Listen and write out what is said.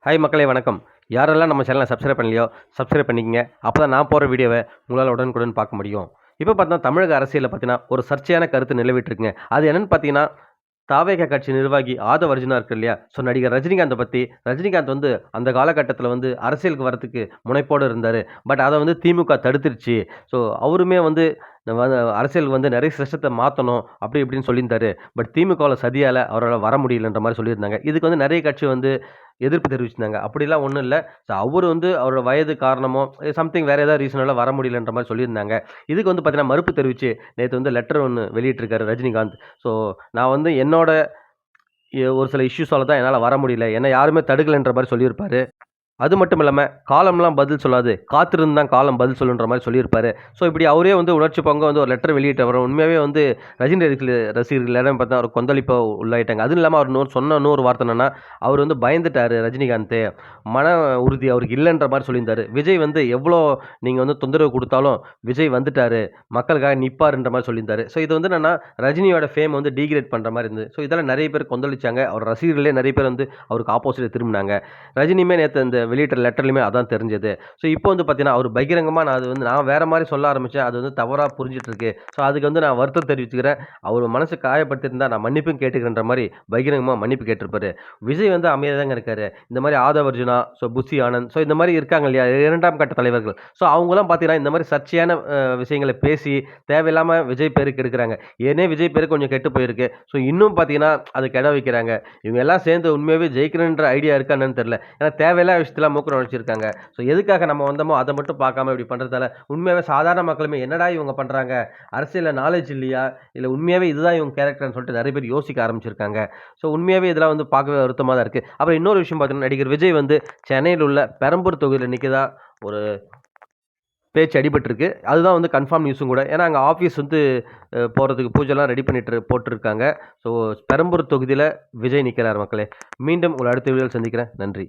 Hi மக்களே வணக்கம். யாரெல்லாம் நம்ம சேனலை சப்ஸ்கிரைப் பண்ணலையோ சப்ஸ்கிரைப் பண்ணிக்கங்க. அப்போ தான் நான் போகிற வீடியோவை உங்களால் உடனுக்குடன் பார்க்க முடியும். இப்போ பார்த்தீங்கன்னா தமிழக அரசியலில் பார்த்தீங்கன்னா ஒரு சர்ச்சையான கருத்து நிலவிட்டுருக்குங்க. அது என்னென்னு பார்த்தீங்கன்னா தாவேகா கட்சி நிர்வாகி ஆதவ் அர்ஜுனா இருக்கு இல்லையா? ஸோ நடிகர் ரஜினிகாந்தை பத்தி, ரஜினிகாந்த் வந்து அந்த காலகட்டத்தில வந்து அரசியலுக்கு வரதுக்கு முனைப்போடு இருந்தாரு. பட் அத வந்து திமுக தடுத்துருச்சு. ஸோ அவருமே வந்து நம்ம அரசியலுக்கு வந்து நெறைய சிஸ்டத்த மாத்தணும், அப்படி இப்படின்னு சொல்லியிருந்தாரு. பட் திமுகவுல சதியால அவரால வர முடியலன்ற மாரி சொல்லியிருந்தாங்க. இதுக்கு வந்து நெறைய கட்சி வந்து எதிர்ப்பு தெரிவிச்சிருந்தாங்க. அப்படிலாம் ஒண்ணும் இல்ல. ஸோ அவரு வந்து அவரோட வயது காரணமோ, சம்திங் வேற ஏதாவது ரீசனால வர முடியலன்ற மாரி சொல்லியிருந்தாங்க. இதுக்கு வந்து பார்த்தீங்கன்னா, மறுப்பு தெரிவிச்சு நேத்து வந்து லெட்டர் ஒண்ணு வெளியிட்டிருக்காரு ரஜினிகாந்த். ஸோ நான் வந்து என்னோட ஒரு சில இஷ்யூஸால தான் என்னால வர முடியல. என்ன யாருமே தடுக்கலன்ற மாரி சொல்லியிருப்பாரு. அது மட்டும் இல்லாம, காலம்லாம் பதில் சொல்லாது. காத்திருந்து தான் காலம் பதில் சொல்லுன்ற மாரி சொல்லியிருப்பாரு. ஸோ இப்படி அவரே வந்து உணர்ச்சி பொங்க வந்து ஒரு லெட்டர் வெளியிட்டவரு. உண்மையாவே வந்து ரஜினி ரசிகர்கள் எல்லாரும் பார்த்தா ஒரு கொந்தளிப்பா உள்ளாயிட்டாங்க. அதுவும் இல்லாம அவர் சொன்ன இன்னொரு வார்த்தை என்னன்னா, அவரு வந்து பயந்துட்டாரு ரஜினிகாந்த். மன உறுதி அவருக்கு இல்லன்ற மாரி சொல்லியிருந்தாரு. விஜய் வந்து எவ்வளோ நீங்க வந்து தொந்தரவு குடுத்தாலும், விஜய் வந்துட்டாரு. மக்களுக்காக நிப்பாருன்ற மாரி சொல்லியிருந்தாரு. ஸோ இது வந்து என்னன்னா, ரஜினியோட ஃபேம் வந்து டீகிரேட் பண்ற மாரி இருந்தது. ஸோ இதெல்லாம் நெறைய பேர் கொந்தளிச்சாங்க. அவர் ரசிகர்களே நெறைய பேர் வந்து அவருக்கு ஆப்போசிட்டா திரும்புனாங்க. ரஜினியுமே நேத்து இந்த வெளியிட்ட லெட்டர்லயுமே அதான் தெரிஞ்சது. ஸோ இப்போ வந்து பார்த்தீங்கன்னா, அவரு பகிரங்கமா நான் வேற மாரி சொல்ல ஆரம்பிச்சேன். அது வந்து தவறா புரிஞ்சுட்டு இருக்கு. ஸோ அதுக்கு வந்து நான் வருத்தம் தெரிவிச்சுக்கிறேன். அவரு மனசு காயப்படுத்தியிருந்தா நான் மன்னிப்பும் கேட்டுக்கிறேன்ற மாரி பகிரங்கமா மன்னிப்பு கேட்டிருப்பாரு. விஜய் வந்து அமைதியா தாங்க இருக்காரு. இந்த மாரி ஆதவ் அர்ஜுனா, புஷி ஆனந்த் இந்த மாரி இருக்காங்க இல்லையா? 2ஆம் கட்ட தலைவர்கள். ஸோ அவங்கலாம் பார்த்தீங்கன்னா, இந்த மாரி சர்ச்சையான விஷயங்கள பேசி தேவையில்லாம விஜய் பேருக்கு கெடுக்குறாங்க. ஏற்கனவே விஜய் பேரு கொஞ்சம் கெட்டு போயிருக்கு. ஸோ இன்னும் பார்த்தீங்கன்னா, அத கெட வைக்கிறாங்க. இவங்க எல்லாம் சேர்ந்து உண்மையாவே ஜெயிக்கணுன்ற ஐடியா இருக்கா என்னன்னு தெரியல. ஏன்னா தேவையில்லாத விஷயத்துல மூக்க நுழைச்சிருக்காங்க. ஸோ எதுக்காக நம்ம வந்தோமோ அத மட்டும் பார்க்காம இப்படி பண்றதால, உண்மையாவே சாதாரண மக்களுமே என்னடா இவங்க பண்றாங்க? அரசியல்ல நாலேட்ஜ் இல்லையா? இல்ல உண்மையாவே இதுதான் இவங்க கேரக்டர்ன்னு சொல்லிட்டு நெறைய பேர் யோசிக்க ஆரம்பிச்சிருக்காங்க. ஸோ உண்மையாவே இதெல்லாம் வந்து பார்க்கவே வருத்தமா தான் இருக்கு. அப்புறம் இன்னொரு விஷயம் பார்த்தீங்கன்னா, நடிகர் விஜய் வந்து சென்னையில உள்ள பெரம்பூர் தொகுதியில நிக்கதா ஒரு பேச்சு அடிபட்டிருக்கு. அதுதான் வந்து கன்ஃபார்ம் நியூஸும் கூட. ஏன்னா அங்க ஆஃபீஸ் வந்து போறதுக்கு பூஜைலாம் ரெடி பண்ணிட்டு போட்டுருக்காங்க. ஸோ பெரம்பூர் தொகுதியில விஜய் நிக்கிறார் மக்களே. மீண்டும் உங்கள அடுத்த வீடியோல சந்திக்கிறேன். நன்றி.